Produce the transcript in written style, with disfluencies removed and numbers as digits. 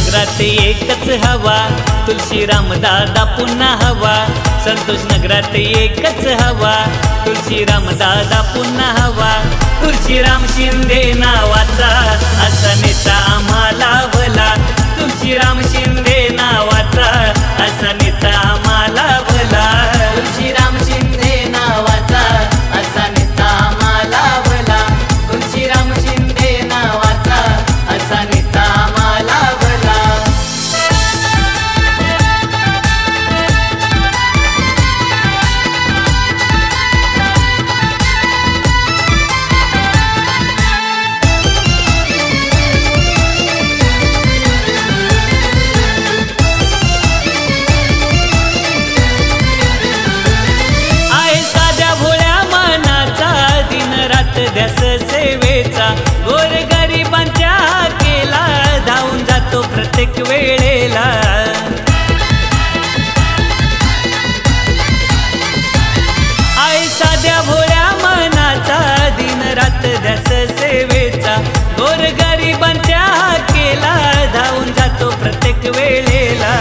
नगरात एकच हवा, तुळशीराम दादा पुन्हा हवा। संतोष नगरात एकच हवा, तुळशीराम दादा पुन्हा हवा। तुळशीराम शिंदे नावाचा असा नेता आम्हाला भला, तुळशीराम शिंदे नावाचा असा नेता आम्हाला भला। तुळशीराम शिंदे नावाचा असा नेता आम्हाला भला, तुळशीराम शिंदे नावाचा असा नेता आम्हाला भला। ध्यास सेवेचा गोरगरिबांच्या केला, धावून जातो प्रत्येक वेळेला। आई साध्या भोळ्या मनाचा दिन रात ध्यास सेवेचा गोरगरिबांच्या केला, धावून जातो प्रत्येक वेळेला।